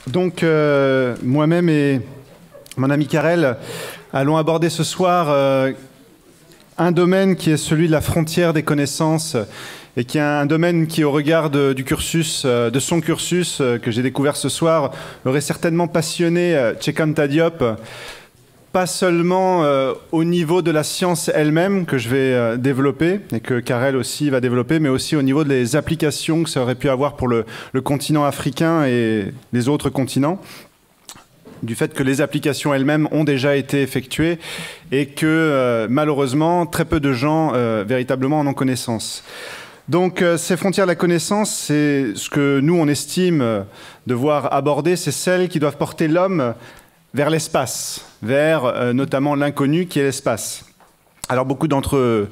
Donc, moi-même et mon ami Karel allons aborder ce soir un domaine qui est celui de la frontière des connaissances et qui est un domaine qui, au regard du cursus, de son cursus que j'ai découvert ce soir, aurait certainement passionné Tchekanta Diop, pas seulement au niveau de la science elle-même que je vais développer et que Karel aussi va développer, mais aussi au niveau des applications que ça aurait pu avoir pour le continent africain et les autres continents, du fait que les applications elles-mêmes ont déjà été effectuées et que malheureusement très peu de gens véritablement en ont connaissance. Donc ces frontières de la connaissance, c'est ce que nous on estime devoir aborder, c'est celles qui doivent porter l'homme vers l'espace, vers notamment l'inconnu qui est l'espace. Alors beaucoup d'entre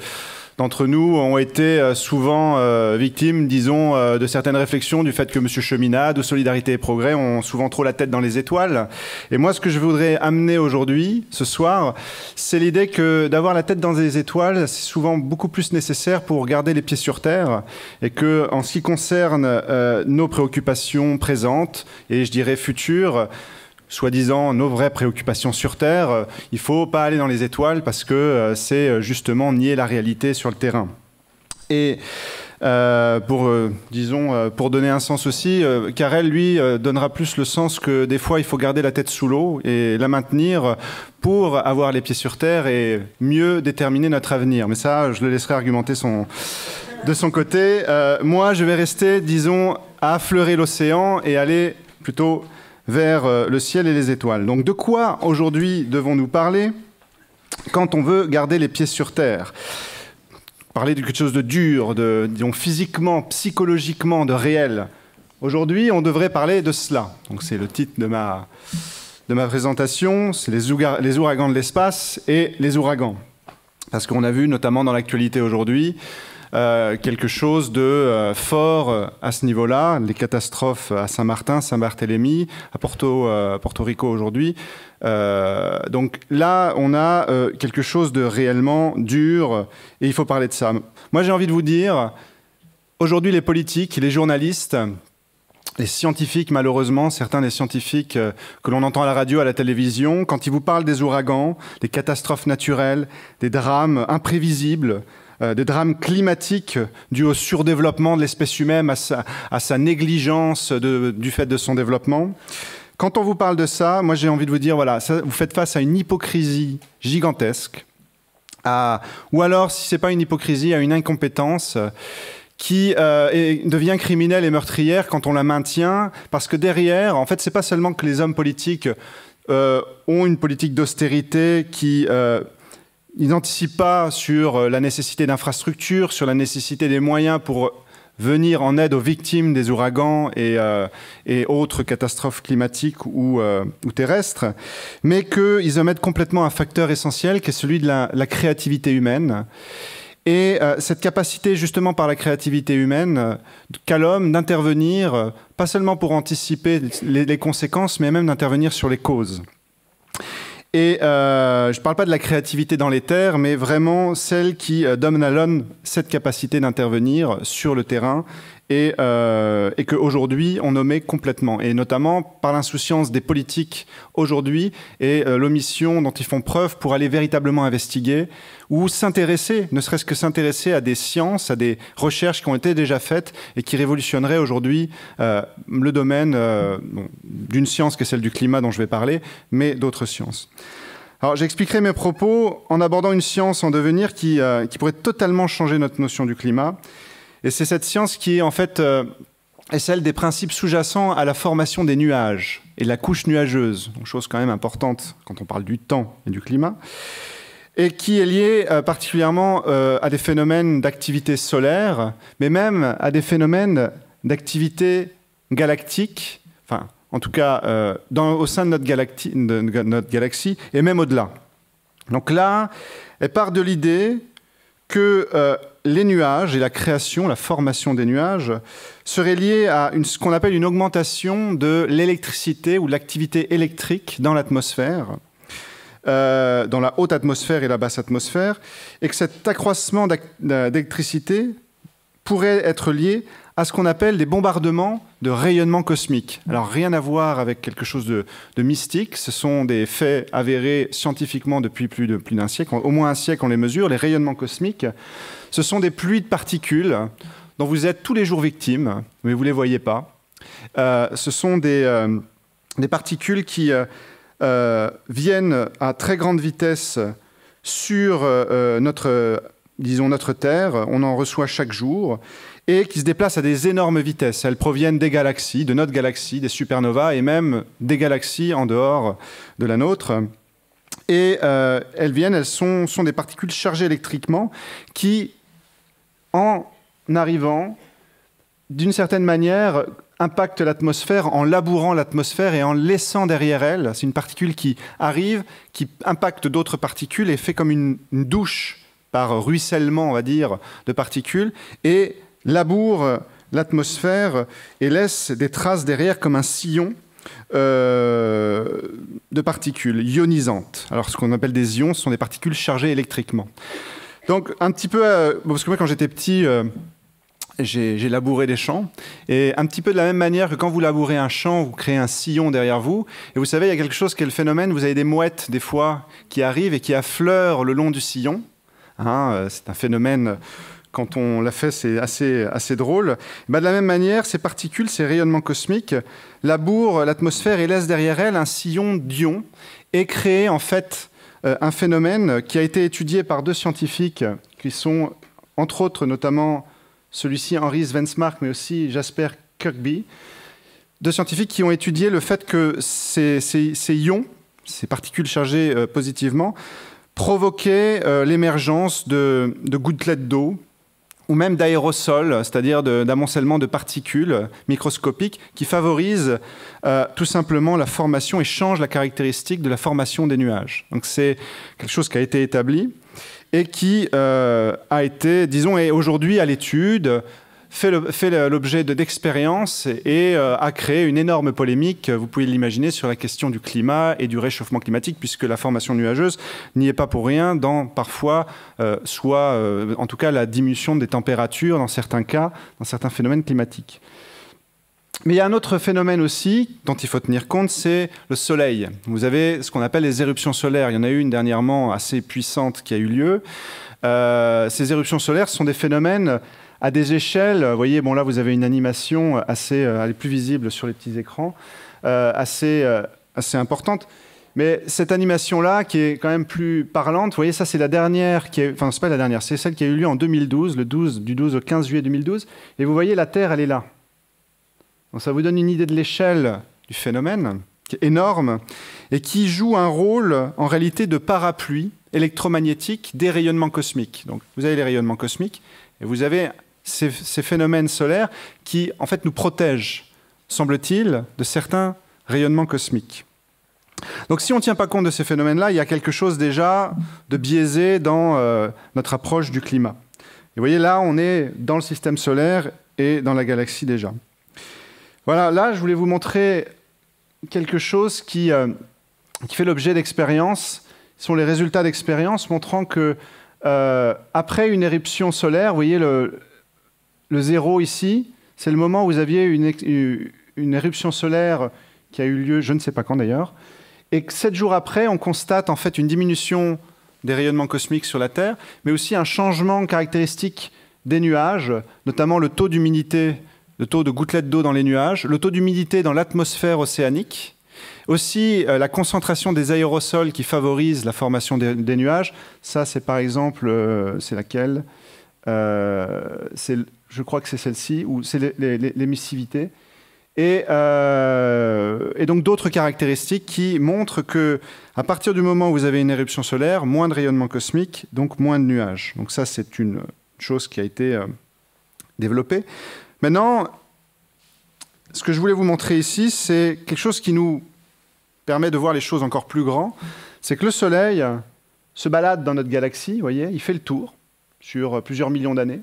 nous ont été souvent victimes, disons, de certaines réflexions du fait que M. Cheminade ou Solidarité et Progrès ont souvent trop la tête dans les étoiles. Et moi, ce que je voudrais amener aujourd'hui, ce soir, c'est l'idée que d'avoir la tête dans les étoiles, c'est souvent beaucoup plus nécessaire pour garder les pieds sur terre et que, en ce qui concerne nos préoccupations présentes et je dirais futures, soi-disant nos vraies préoccupations sur Terre, il ne faut pas aller dans les étoiles parce que c'est justement nier la réalité sur le terrain. Et pour donner un sens aussi, Karel, lui, donnera plus le sens que des fois, il faut garder la tête sous l'eau et la maintenir pour avoir les pieds sur Terre et mieux déterminer notre avenir. Mais ça, je le laisserai argumenter de son côté. Moi, je vais rester, disons, à affleurer l'océan et aller plutôt vers le ciel et les étoiles. Donc de quoi aujourd'hui devons-nous parler quand on veut garder les pieds sur terre? Parler de quelque chose de dur, disons physiquement, psychologiquement, de réel. Aujourd'hui, on devrait parler de cela. Donc c'est le titre de ma présentation, c'est les ouragans de l'espace et les ouragans. Parce qu'on a vu notamment dans l'actualité aujourd'hui quelque chose de fort à ce niveau-là, les catastrophes à Saint-Martin, Saint-Barthélemy, à Porto Rico aujourd'hui. Donc là, on a quelque chose de réellement dur et il faut parler de ça. Moi, j'ai envie de vous dire, aujourd'hui, les politiques, les journalistes, les scientifiques, malheureusement, certains des scientifiques que l'on entend à la radio, à la télévision, quand ils vous parlent des ouragans, des catastrophes naturelles, des drames imprévisibles, des drames climatiques dus au surdéveloppement de l'espèce humaine, à sa négligence du fait de son développement. Quand on vous parle de ça, moi j'ai envie de vous dire, voilà, ça, vous faites face à une hypocrisie gigantesque, ou alors, si ce n'est pas une hypocrisie, à une incompétence qui devient criminelle et meurtrière quand on la maintient, parce que derrière, en fait, ce n'est pas seulement que les hommes politiques ont une politique d'austérité qui... Ils n'anticipent pas sur la nécessité d'infrastructures, sur la nécessité des moyens pour venir en aide aux victimes des ouragans et autres catastrophes climatiques ou terrestres, mais qu'ils omettent complètement un facteur essentiel qui est celui de la créativité humaine. Et cette capacité, justement, par la créativité humaine, qu'a l'homme d'intervenir, pas seulement pour anticiper les conséquences, mais même d'intervenir sur les causes. Et je ne parle pas de la créativité dans les terres, mais vraiment celle qui donne à l'homme cette capacité d'intervenir sur le terrain et qu'aujourd'hui on omet complètement. Et notamment par l'insouciance des politiques aujourd'hui et l'omission dont ils font preuve pour aller véritablement investiguer ou s'intéresser, ne serait-ce que s'intéresser à des sciences, à des recherches qui ont été déjà faites et qui révolutionneraient aujourd'hui le domaine d'une science qui est celle du climat dont je vais parler, mais d'autres sciences. Alors j'expliquerai mes propos en abordant une science en devenir qui pourrait totalement changer notre notion du climat. Et c'est cette science qui, en fait, est celle des principes sous-jacents à la formation des nuages et de la couche nuageuse, donc chose quand même importante quand on parle du temps et du climat, et qui est liée particulièrement à des phénomènes d'activité solaire, mais même à des phénomènes d'activité galactique, enfin, en tout cas au sein de notre galaxie, et même au-delà. Donc là, elle part de l'idée que les nuages et la création, la formation des nuages seraient liés à ce qu'on appelle une augmentation de l'électricité ou de l'activité électrique dans l'atmosphère, dans la haute atmosphère et la basse atmosphère, et que cet accroissement d'électricité pourrait être lié à ce qu'on appelle des bombardements de rayonnement cosmique. Alors rien à voir avec quelque chose de mystique, ce sont des faits avérés scientifiquement depuis plus d'un siècle, au moins un siècle on les mesure. Les rayonnements cosmiques, ce sont des pluies de particules dont vous êtes tous les jours victimes, mais vous ne les voyez pas. Ce sont des particules qui viennent à très grande vitesse sur notre Terre, on en reçoit chaque jour, et qui se déplacent à des énormes vitesses. Elles proviennent des galaxies, de notre galaxie, des supernovas, et même des galaxies en dehors de la nôtre. Et elles sont des particules chargées électriquement qui, en arrivant, d'une certaine manière, impactent l'atmosphère en labourant l'atmosphère et en laissant derrière elle. C'est une particule qui arrive, qui impacte d'autres particules et fait comme une douche par ruissellement, on va dire, de particules, et laboure l'atmosphère et laisse des traces derrière comme un sillon de particules ionisantes. Alors, ce qu'on appelle des ions, ce sont des particules chargées électriquement. Donc, un petit peu... parce que moi, quand j'étais petit... j'ai labouré des champs, et un petit peu de la même manière que quand vous labourez un champ, vous créez un sillon derrière vous, et vous savez, il y a quelque chose qui est le phénomène, vous avez des mouettes, des fois, qui arrivent et qui affleurent le long du sillon. C'est un phénomène, quand on l'a fait, c'est assez drôle. De la même manière, ces particules, ces rayonnements cosmiques, labourent l'atmosphère et laissent derrière elles un sillon d'ions, et créent en fait un phénomène qui a été étudié par deux scientifiques, qui sont, entre autres, notamment... celui-ci, Henry Svensmark, mais aussi Jasper Kirkby, deux scientifiques qui ont étudié le fait que ces ions, ces particules chargées positivement, provoquaient l'émergence de gouttelettes d'eau ou même d'aérosols, c'est-à-dire d'amoncellement de particules microscopiques qui favorisent tout simplement la formation et changent la caractéristique de la formation des nuages. Donc c'est quelque chose qui a été établi et qui a été, disons, est aujourd'hui à l'étude, fait l'objet d'expériences et a créé une énorme polémique, vous pouvez l'imaginer, sur la question du climat et du réchauffement climatique, puisque la formation nuageuse n'y est pas pour rien, dans parfois, en tout cas, la diminution des températures, dans certains cas, dans certains phénomènes climatiques. Mais il y a un autre phénomène aussi dont il faut tenir compte, c'est le soleil. Vous avez ce qu'on appelle les éruptions solaires. Il y en a eu une dernièrement assez puissante qui a eu lieu. Ces éruptions solaires sont des phénomènes à des échelles. Vous voyez, bon là vous avez une animation assez, elle est plus visible sur les petits écrans, assez importante. Mais cette animation-là, qui est quand même plus parlante, vous voyez, ça c'est la dernière, enfin c'est pas la dernière, c'est celle qui a eu lieu en 2012, du 12 au 15 juillet 2012. Et vous voyez, la Terre, elle est là. Donc ça vous donne une idée de l'échelle du phénomène, qui est énorme, et qui joue un rôle, en réalité, de parapluie électromagnétique des rayonnements cosmiques. Donc vous avez les rayonnements cosmiques, et vous avez ces phénomènes solaires qui, en fait, nous protègent, semble-t-il, de certains rayonnements cosmiques. Donc si on ne tient pas compte de ces phénomènes-là, il y a quelque chose déjà de biaisé dans notre approche du climat. Et vous voyez, là, on est dans le système solaire et dans la galaxie déjà. Voilà, là, je voulais vous montrer quelque chose qui fait l'objet d'expériences. Ce sont les résultats d'expériences montrant que après une éruption solaire, vous voyez le zéro ici, c'est le moment où vous aviez une éruption solaire qui a eu lieu, je ne sais pas quand d'ailleurs, et que 7 jours après, on constate en fait une diminution des rayonnements cosmiques sur la Terre, mais aussi un changement caractéristique des nuages, notamment le taux d'humidité, le taux de gouttelettes d'eau dans les nuages, le taux d'humidité dans l'atmosphère océanique, aussi la concentration des aérosols qui favorise la formation des nuages. Ça, c'est par exemple, c'est laquelle je crois que c'est celle-ci, ou c'est l'émissivité. Et donc d'autres caractéristiques qui montrent qu'à partir du moment où vous avez une éruption solaire, moins de rayonnement cosmique, donc moins de nuages. Donc ça, c'est une chose qui a été développée. Maintenant, ce que je voulais vous montrer ici, c'est quelque chose qui nous permet de voir les choses encore plus grands. C'est que le Soleil se balade dans notre galaxie, vous voyez, il fait le tour sur plusieurs millions d'années.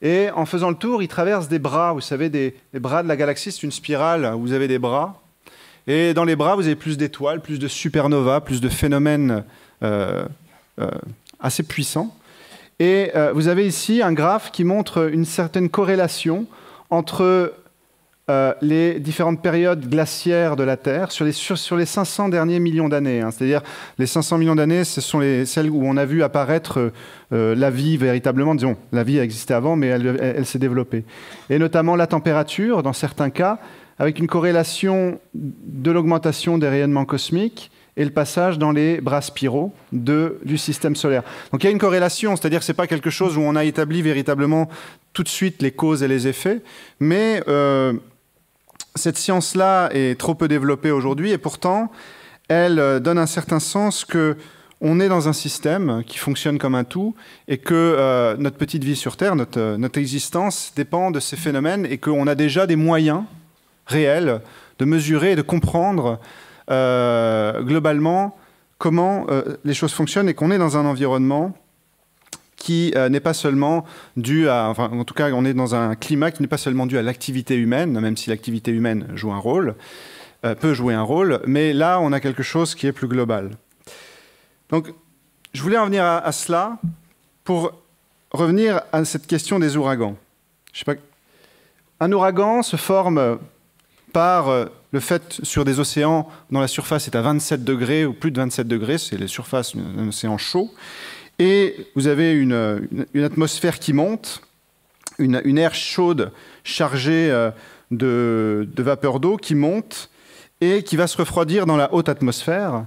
Et en faisant le tour, il traverse des bras. Vous savez, des bras de la galaxie, c'est une spirale où vous avez des bras. Et dans les bras, vous avez plus d'étoiles, plus de supernovas, plus de phénomènes assez puissants. Et vous avez ici un graphe qui montre une certaine corrélation entre les différentes périodes glaciaires de la Terre sur les 500 derniers millions d'années. Hein. C'est-à-dire les 500 millions d'années, ce sont celles où on a vu apparaître la vie véritablement. Disons, la vie a existé avant, mais elle s'est développée. Et notamment la température, dans certains cas, avec une corrélation de l'augmentation des rayonnements cosmiques et le passage dans les bras spiraux du système solaire. Donc il y a une corrélation, c'est-à-dire que ce n'est pas quelque chose où on a établi véritablement tout de suite les causes et les effets, mais cette science-là est trop peu développée aujourd'hui et pourtant, elle donne un certain sens qu'on est dans un système qui fonctionne comme un tout et que notre petite vie sur Terre, notre existence dépend de ces phénomènes et qu'on a déjà des moyens réels de mesurer et de comprendre globalement comment les choses fonctionnent et qu'on est dans un environnement qui n'est pas seulement dû à... Enfin, en tout cas, on est dans un climat qui n'est pas seulement dû à l'activité humaine, même si l'activité humaine joue un rôle, peut jouer un rôle, mais là, on a quelque chose qui est plus global. Donc, je voulais en venir à cela pour revenir à cette question des ouragans. Je sais pas, un ouragan se forme par le fait sur des océans dont la surface est à 27 degrés ou plus de 27 degrés, c'est la surface d'un océan chaud, et vous avez une atmosphère qui monte, une aire chaude chargée de vapeur d'eau qui monte et qui va se refroidir dans la haute atmosphère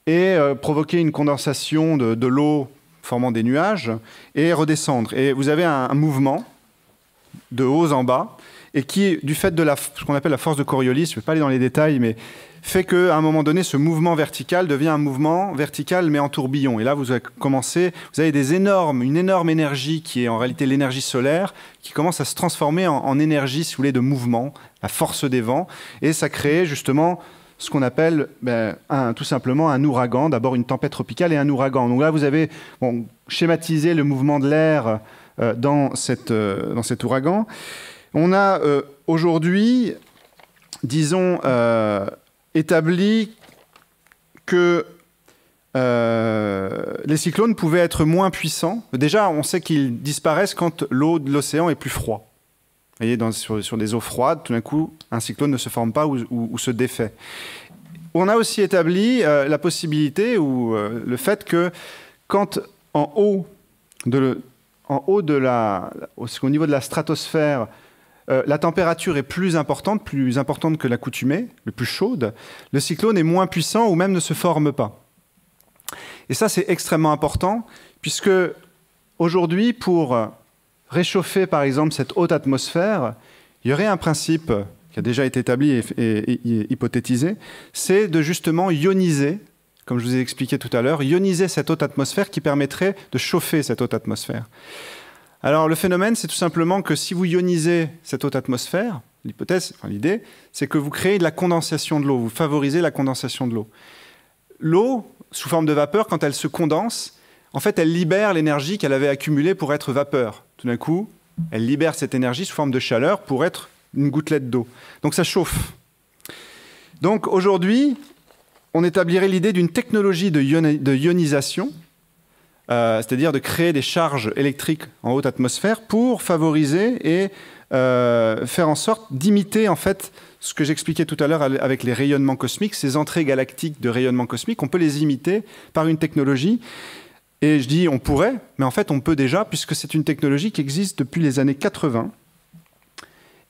et provoquer une condensation de l'eau formant des nuages et redescendre. Et vous avez un mouvement de haut en bas et qui, du fait de ce qu'on appelle la force de Coriolis, je ne vais pas aller dans les détails, mais fait qu'à un moment donné, ce mouvement vertical devient un mouvement vertical mais en tourbillon. Et là, vous avez une énorme énergie qui est en réalité l'énergie solaire, qui commence à se transformer en énergie, si vous voulez, de mouvement, la force des vents. Et ça crée justement ce qu'on appelle tout simplement un ouragan, d'abord une tempête tropicale et un ouragan. Donc là, vous avez schématisé le mouvement de l'air dans cet ouragan. On a aujourd'hui, disons, établi que les cyclones pouvaient être moins puissants. Déjà, on sait qu'ils disparaissent quand l'eau de l'océan est plus froide. Vous voyez, sur des eaux froides, tout d'un coup, un cyclone ne se forme pas ou se défait. On a aussi établi la possibilité ou le fait que quand au niveau de la stratosphère, la température est plus importante que l'accoutumée, plus chaude, le cyclone est moins puissant ou même ne se forme pas. Et ça, c'est extrêmement important, puisque aujourd'hui, pour réchauffer, par exemple, cette haute atmosphère, il y aurait un principe qui a déjà été établi et hypothétisé, c'est de justement ioniser, comme je vous ai expliqué tout à l'heure, ioniser cette haute atmosphère qui permettrait de chauffer cette haute atmosphère. Alors, le phénomène, c'est tout simplement que si vous ionisez cette haute atmosphère, l'idée, c'est que vous créez de la condensation de l'eau, vous favorisez la condensation de l'eau. L'eau, sous forme de vapeur, quand elle se condense, en fait, elle libère l'énergie qu'elle avait accumulée pour être vapeur. Tout d'un coup, elle libère cette énergie sous forme de chaleur pour être une gouttelette d'eau. Donc, ça chauffe. Donc, aujourd'hui, on établirait l'idée d'une technologie de ionisation, c'est-à-dire de créer des charges électriques en haute atmosphère pour favoriser et faire en sorte d'imiter en fait ce que j'expliquais tout à l'heure avec les rayonnements cosmiques, ces entrées galactiques de rayonnements cosmiques, on peut les imiter par une technologie. Et je dis on pourrait, mais en fait on peut déjà, puisque c'est une technologie qui existe depuis les années 80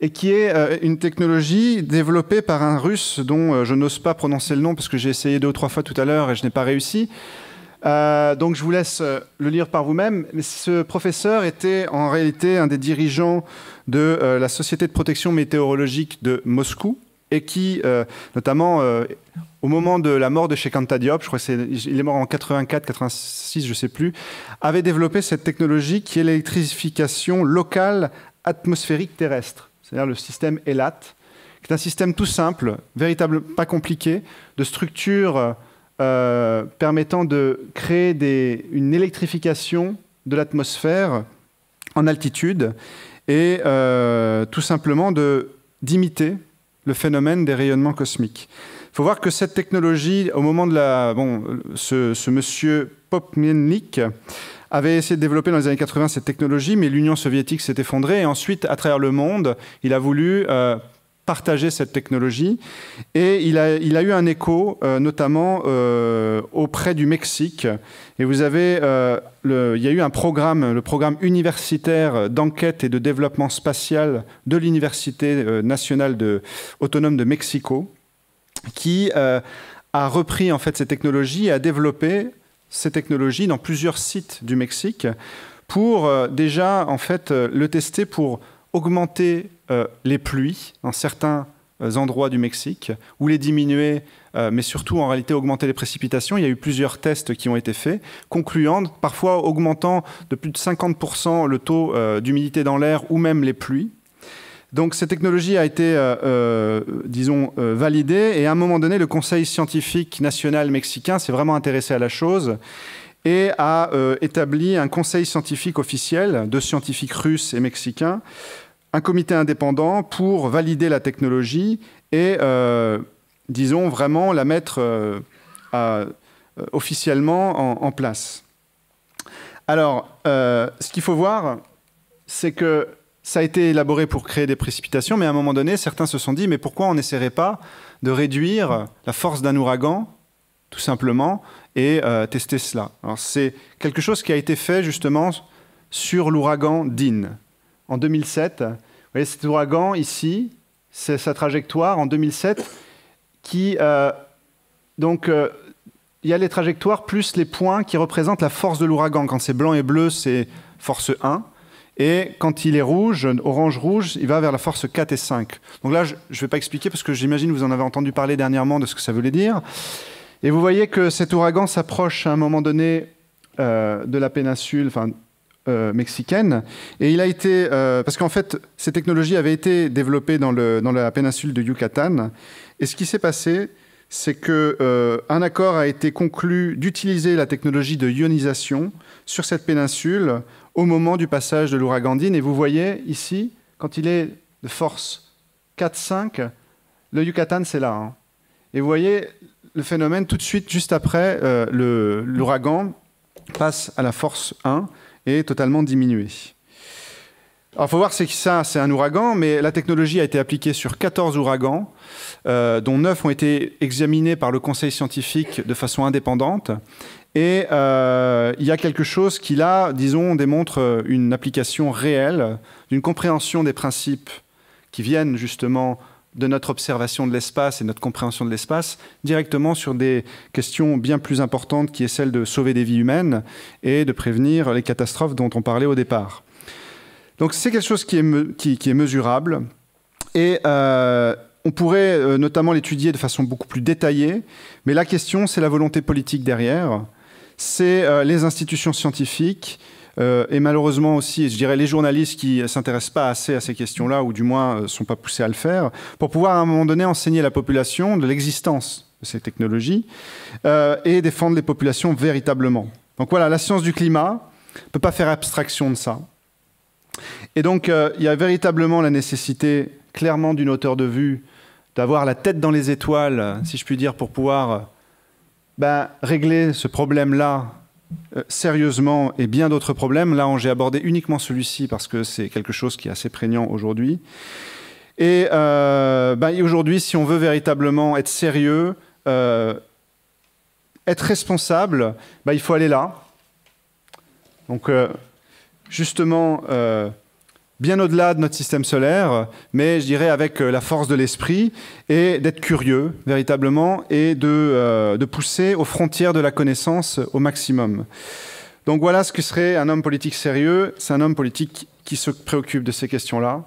et qui est une technologie développée par un Russe dont je n'ose pas prononcer le nom parce que j'ai essayé 2 ou 3 fois tout à l'heure et je n'ai pas réussi. Donc je vous laisse le lire par vous-même. Mais ce professeur était en réalité un des dirigeants de la Société de protection météorologique de Moscou et qui, notamment au moment de la mort de Cheikh Anta Diop, je crois qu'il est mort en 84, 86, je ne sais plus, avait développé cette technologie qui est l'électrification locale atmosphérique terrestre, c'est-à-dire le système ELAT, qui est un système tout simple, véritable, pas compliqué, de structure permettant de créer une électrification de l'atmosphère en altitude et tout simplement d'imiter le phénomène des rayonnements cosmiques. Il faut voir que cette technologie, au moment de ce monsieur Popnienlik avait essayé de développer dans les années 80 cette technologie, mais l'Union soviétique s'est effondrée. Et ensuite, à travers le monde, il a voulu partager cette technologie. Et il a eu un écho, notamment auprès du Mexique. Et vous avez, il y a eu un programme, le programme universitaire d'enquête et de développement spatial de l'Université nationale autonome de Mexico, qui a repris en fait ces technologies et a développé ces technologies dans plusieurs sites du Mexique pour déjà en fait le tester pour augmenter les pluies dans certains endroits du Mexique ou les diminuer, mais surtout en réalité augmenter les précipitations. Il y a eu plusieurs tests qui ont été faits, concluant, parfois augmentant de plus de 50% le taux d'humidité dans l'air ou même les pluies. Donc cette technologie a été, disons, validée et à un moment donné, le Conseil scientifique national mexicain s'est vraiment intéressé à la chose et a établi un conseil scientifique officiel de scientifiques russes et mexicains, un comité indépendant pour valider la technologie et, disons, vraiment la mettre officiellement en place. Alors, ce qu'il faut voir, c'est que ça a été élaboré pour créer des précipitations, mais à un moment donné, certains se sont dit, mais pourquoi on n'essaierait pas de réduire la force d'un ouragan, tout simplement, et tester cela. Alors, c'est quelque chose qui a été fait, justement, sur l'ouragan Dean. En 2007, vous voyez cet ouragan, ici, c'est sa trajectoire en 2007, qui, donc, il y a les trajectoires plus les points qui représentent la force de l'ouragan. Quand c'est blanc et bleu, c'est force 1. Et quand il est rouge, orange-rouge, il va vers la force 4 et 5. Donc là, je ne vais pas expliquer parce que j'imagine que vous en avez entendu parler dernièrement de ce que ça voulait dire. Et vous voyez que cet ouragan s'approche à un moment donné de la péninsule mexicaine. Et il a été... parce qu'en fait, ces technologies avaient été développées dans la péninsule de Yucatan. Et ce qui s'est passé, c'est qu'un accord a été conclu d'utiliser la technologie de ionisation sur cette péninsule au moment du passage de l'ouragan Dean. Et vous voyez ici, quand il est de force 4-5, le Yucatan, c'est là. Hein. Et vous voyez le phénomène tout de suite, juste après, l'ouragan passe à la force 1 et est totalement diminué. Alors, il faut voir que ça, c'est un ouragan, mais la technologie a été appliquée sur 14 ouragans, dont 9 ont été examinés par le conseil scientifique de façon indépendante. Et il y a quelque chose qui, là, disons, démontre une application réelle, d'une compréhension des principes qui viennent justement de notre observation de l'espace et notre compréhension de l'espace, directement sur des questions bien plus importantes, qui est celle de sauver des vies humaines et de prévenir les catastrophes dont on parlait au départ. Donc c'est quelque chose qui est mesurable et on pourrait notamment l'étudier de façon beaucoup plus détaillée, mais la question, c'est la volonté politique derrière. C'est les institutions scientifiques et malheureusement aussi, je dirais, les journalistes qui ne s'intéressent pas assez à ces questions-là, ou du moins ne sont pas poussés à le faire, pour pouvoir à un moment donné enseigner la population de l'existence de ces technologies et défendre les populations véritablement. Donc voilà, la science du climat ne peut pas faire abstraction de ça. Et donc, il y a véritablement la nécessité, clairement, d'une hauteur de vue, d'avoir la tête dans les étoiles, si je puis dire, pour pouvoir régler ce problème-là sérieusement et bien d'autres problèmes. Là, j'ai abordé uniquement celui-ci parce que c'est quelque chose qui est assez prégnant aujourd'hui. Et aujourd'hui, si on veut véritablement être sérieux, être responsable, il faut aller là. Donc, justement, bien au-delà de notre système solaire, mais je dirais avec la force de l'esprit et d'être curieux, véritablement, et de pousser aux frontières de la connaissance au maximum. Donc voilà ce que serait un homme politique sérieux. C'est un homme politique qui se préoccupe de ces questions-là.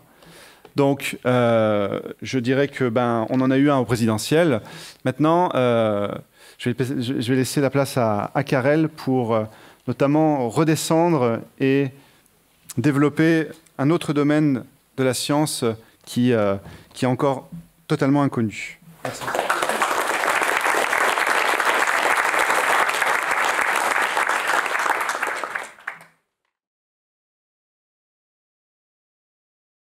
Donc, je dirais que on en a eu un au présidentiel. Maintenant, je vais laisser la place à Karel pour notamment redescendre et développer un autre domaine de la science qui est encore totalement inconnu. Merci.